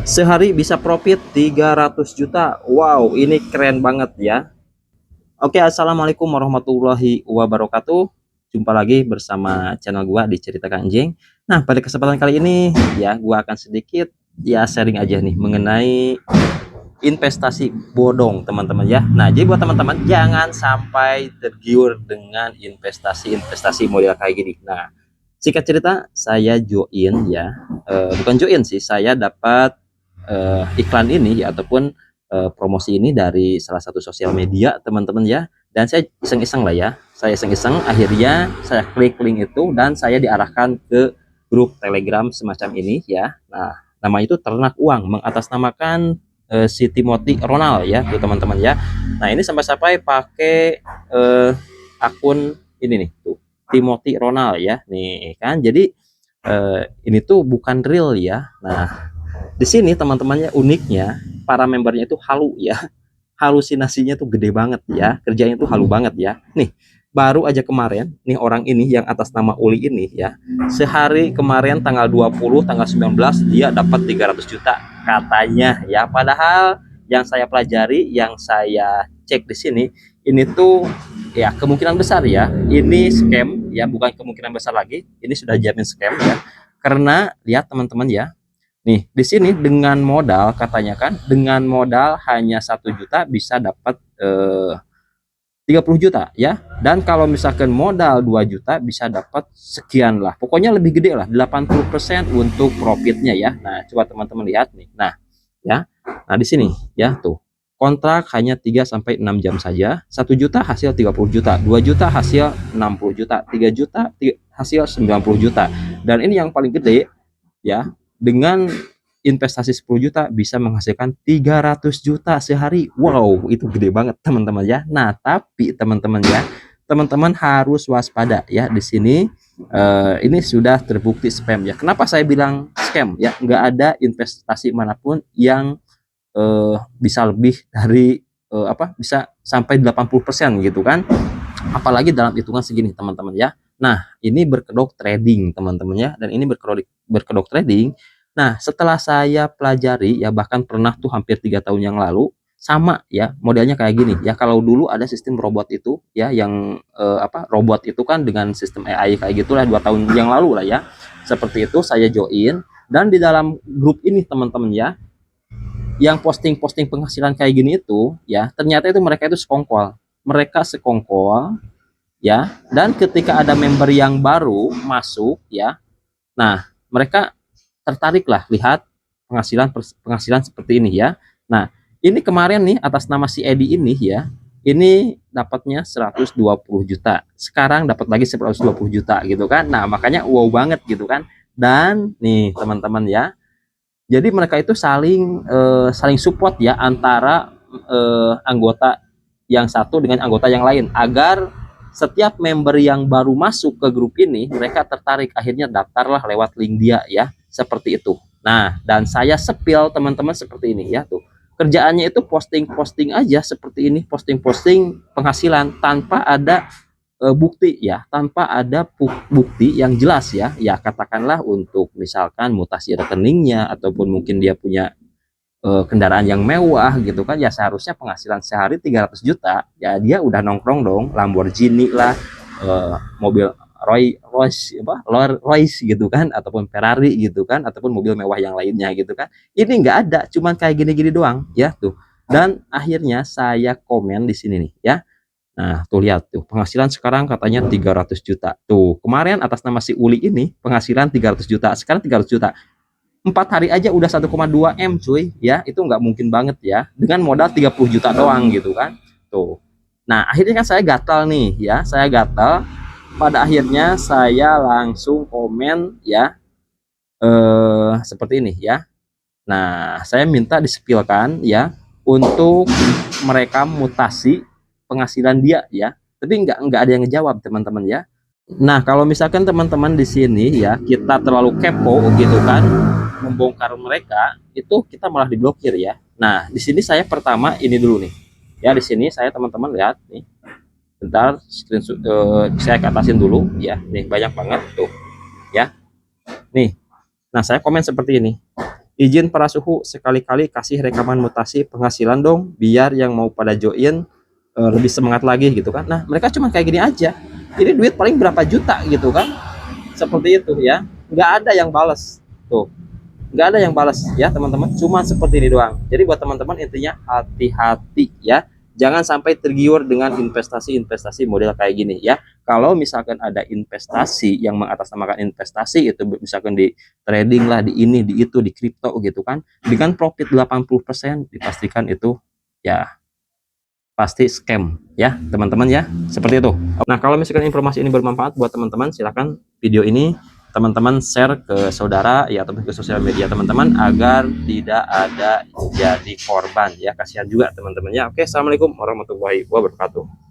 Sehari bisa profit 300 juta. Wow, ini keren banget ya. Oke, assalamualaikum warahmatullahi wabarakatuh. Jumpa lagi bersama channel gua di Cerita Kanjeng. Nah, pada kesempatan kali ini ya, gua akan sedikit ya sharing aja nih mengenai investasi bodong, teman-teman ya. Nah, jadi buat teman-teman jangan sampai tergiur dengan investasi model kayak gini. Nah, singkat cerita, saya join ya, bukan join sih, saya dapat iklan ini ya, ataupun promosi ini dari salah satu sosial media, teman-teman ya. Dan saya iseng-iseng lah ya, saya iseng-iseng, akhirnya saya klik link itu dan saya diarahkan ke grup Telegram semacam ini ya. Nah, nama itu Ternak Uang, mengatasnamakan si Timothy Ronald ya, tuh teman-teman ya. Nah, ini sampai-sampai pakai akun ini nih, tuh Timothy Ronald ya, nih kan. Jadi ini tuh bukan real ya. Nah, di sini teman-temannya uniknya para membernya itu halu ya. Halusinasinya tuh gede banget ya. Kerjanya tuh halu banget ya. Nih, baru aja kemarin nih orang ini yang atas nama Uli ini ya. Sehari kemarin tanggal 20, tanggal 19 dia dapat 300 juta katanya ya. Padahal yang saya pelajari, yang saya cek di sini, ini tuh ya kemungkinan besar ya. Ini scam ya, bukan kemungkinan besar lagi. Ini sudah jamin scam ya. Karena lihat teman-teman ya, nih, di sini dengan modal katanya kan, dengan modal hanya 1 juta bisa dapat 30 juta ya. Dan kalau misalkan modal 2 juta bisa dapat sekian lah. Pokoknya lebih gede lah, 80% untuk profitnya ya. Nah, coba teman-teman lihat nih. Nah, ya. Nah, di sini ya tuh. Kontrak hanya 3 sampai 6 jam saja. 1 juta hasil 30 juta, 2 juta hasil 60 juta, 3 juta hasil 90 juta. Dan ini yang paling gede ya, dengan investasi 10 juta bisa menghasilkan 300 juta sehari. Wow, itu gede banget teman-teman ya. Nah, tapi teman-teman ya, teman-teman harus waspada ya di sini. Ini sudah terbukti spam ya. Kenapa saya bilang scam ya? Nggak ada investasi manapun yang bisa lebih dari bisa sampai 80% gitu kan. Apalagi dalam hitungan segini teman-teman ya. Nah, ini berkedok trading teman-teman ya, dan ini berkedok trading. Nah, setelah saya pelajari ya, bahkan pernah tuh hampir 3 tahun yang lalu, sama ya modelnya kayak gini ya. Kalau dulu ada sistem robot itu ya, yang robot itu kan dengan sistem AI kayak gitulah 2 tahun yang lalu lah ya. Seperti itu saya join, dan di dalam grup ini teman-teman ya, yang posting-posting penghasilan kayak gini itu ya, ternyata itu mereka itu sekongkol. Mereka sekongkol ya, dan ketika ada member yang baru masuk ya, nah mereka tertarik lah lihat penghasilan penghasilan seperti ini ya. Nah, ini kemarin nih atas nama si Edi ini ya, ini dapatnya 120 juta, sekarang dapat lagi 120 juta gitu kan. Nah, makanya wow banget gitu kan. Dan nih teman-teman ya, jadi mereka itu saling support ya, antara anggota yang satu dengan anggota yang lain, agar setiap member yang baru masuk ke grup ini mereka tertarik, akhirnya daftarlah lewat link dia ya, seperti itu. Nah, dan saya sepil teman-teman seperti ini ya tuh. Kerjaannya itu posting-posting aja seperti ini, posting-posting penghasilan tanpa ada bukti ya, tanpa ada bukti yang jelas ya. Ya katakanlah untuk misalkan mutasi rekeningnya, ataupun mungkin dia punya kendaraan yang mewah gitu kan, ya seharusnya penghasilan sehari 300 juta ya, dia udah nongkrong dong Lamborghini lah, mobil Royce Royce gitu kan, ataupun Ferrari gitu kan, ataupun mobil mewah yang lainnya gitu kan. Ini nggak ada, cuman kayak gini-gini doang ya tuh. Dan akhirnya saya komen di sini nih ya. Nah, tuh lihat tuh, penghasilan sekarang katanya 300 juta. Tuh, kemarin atas nama si Uli ini penghasilan 300 juta, sekarang 300 juta. 4 hari aja udah 1,2 M cuy ya. Itu nggak mungkin banget ya, dengan modal 30 juta doang gitu kan. Tuh. Nah, akhirnya kan saya gatal nih ya, saya gatal. Pada akhirnya saya langsung komen ya, seperti ini ya. Nah, saya minta disepilkan ya untuk mereka mutasi penghasilan dia ya. Tapi nggak ada yang ngejawab teman-teman ya. Nah, kalau misalkan teman-teman di sini ya, kita terlalu kepo gitu kan, membongkar mereka, itu kita malah diblokir ya. Nah, di sini saya pertama ini dulu nih. Ya, di sini saya teman-teman lihat nih. Bentar, screenshot saya ke atasin dulu ya. Nih banyak banget tuh ya. Nih. Nah, saya komen seperti ini. izin para suhu, sekali-kali kasih rekaman mutasi penghasilan dong, biar yang mau pada join lebih semangat lagi gitu kan. Nah mereka cuma kayak gini aja, ini duit paling berapa juta gitu kan, seperti itu ya. Nggak ada yang balas tuh, nggak ada yang balas ya teman-teman, cuma seperti ini doang. Jadi buat teman-teman intinya hati-hati ya, jangan sampai tergiur dengan investasi-investasi model kayak gini ya. Kalau misalkan ada investasi yang mengatasnamakan investasi itu, misalkan di trading lah, di ini, di itu, di kripto gitu kan, dengan profit 80%, dipastikan itu ya pasti scam ya teman-teman ya, seperti itu. Nah kalau misalkan informasi ini bermanfaat buat teman-teman, silahkan video ini teman-teman share ke saudara ya, atau ke sosial media teman-teman, agar tidak ada jadi korban ya, kasihan juga teman-teman ya. Oke, assalamualaikum warahmatullahi wabarakatuh.